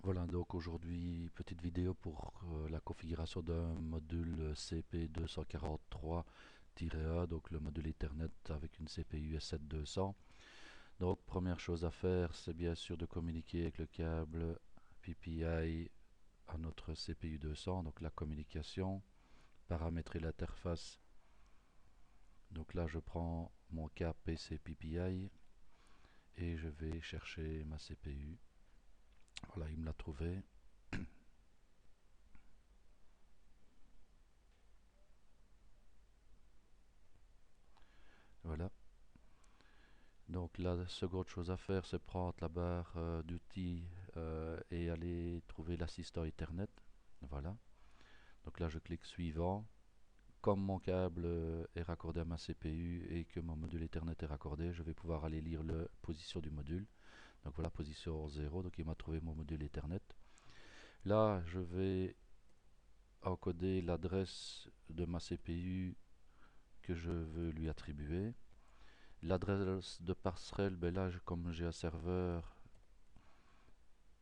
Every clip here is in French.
Voilà, donc aujourd'hui, petite vidéo pour la configuration d'un module CP243-A, donc le module Ethernet avec une CPU S7200. Donc première chose à faire, c'est bien sûr de communiquer avec le câble PPI à notre CPU 200, donc la communication, paramétrer l'interface. Donc là, je prends mon câble PC PPI et je vais chercher ma CPU. Voilà, il me l'a trouvé. Voilà. Donc la seconde chose à faire, c'est prendre la barre d'outils et aller trouver l'assistant Ethernet. Voilà. Donc là, je clique suivant. Comme mon câble est raccordé à ma CPU et que mon module Ethernet est raccordé, je vais pouvoir aller lire la position du module. Donc voilà, position 0. Donc il m'a trouvé mon module Ethernet. Là, je vais encoder l'adresse de ma CPU que je veux lui attribuer. L'adresse de passerelle, ben là, comme j'ai un serveur,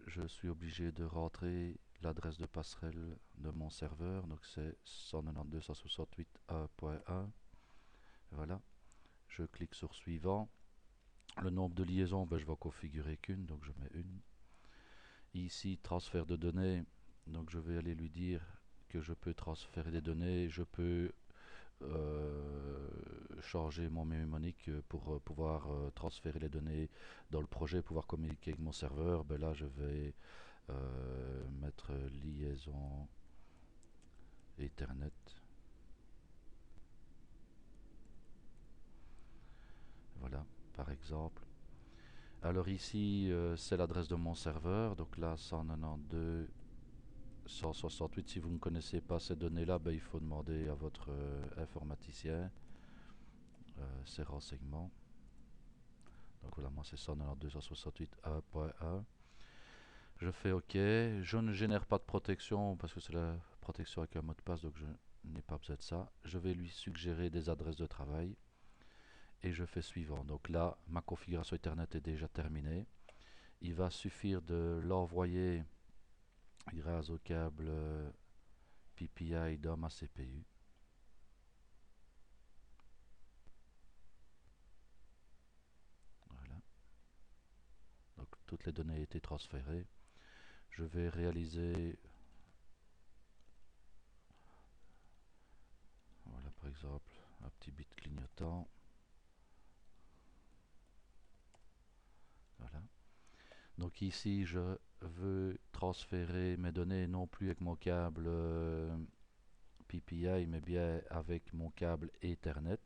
je suis obligé de rentrer l'adresse de passerelle de mon serveur, donc c'est 192.168.1.1. Voilà, je clique sur suivant. Le nombre de liaisons, ben, je vais configurer qu'une, donc je mets une. Ici, transfert de données, donc je vais aller lui dire que je peux transférer des données, je peux changer mon mnémonique pour pouvoir transférer les données dans le projet, pouvoir communiquer avec mon serveur. Ben là, je vais mettre liaison Ethernet. Voilà, par exemple. Alors ici, c'est l'adresse de mon serveur. Donc là, 192.168. Si vous ne connaissez pas ces données-là, ben, il faut demander à votre informaticien ces renseignements. Donc voilà, moi c'est 192.168.1.1. Je fais OK. Je ne génère pas de protection parce que c'est la protection avec un mot de passe, donc je n'ai pas besoin de ça. Je vais lui suggérer des adresses de travail et je fais suivant. Donc là, ma configuration Ethernet est déjà terminée. Il va suffire de l'envoyer grâce au câble PPI dans ma CPU. Voilà. Donc toutes les données ont été transférées. Je vais réaliser, voilà par exemple, un petit bit clignotant. Voilà. Donc ici, je veux transférer mes données non plus avec mon câble PPI, mais bien avec mon câble Ethernet.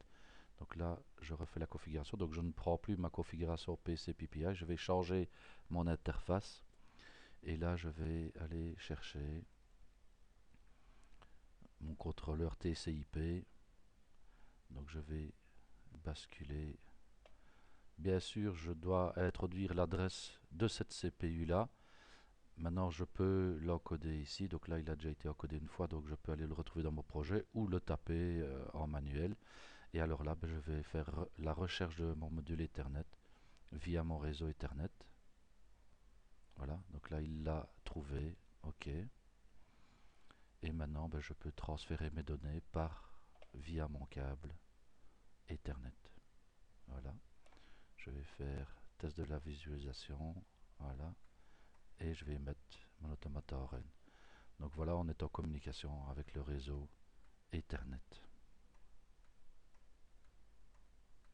Donc là, je refais la configuration. Donc je ne prends plus ma configuration PC PPI. Je vais changer mon interface. Et là, je vais aller chercher mon contrôleur TCP. Donc je vais basculer. Bien sûr, je dois introduire l'adresse de cette CPU là. Maintenant, je peux l'encoder ici. Donc là, il a déjà été encodé une fois. Donc je peux aller le retrouver dans mon projet ou le taper en manuel. Et alors là, ben, je vais faire la recherche de mon module Ethernet via mon réseau Ethernet. Voilà, donc là il l'a trouvé, ok. Et maintenant ben, je peux transférer mes données via mon câble Ethernet. Voilà, je vais faire test de la visualisation, voilà, et je vais mettre mon automata en run. Donc voilà, on est en communication avec le réseau Ethernet.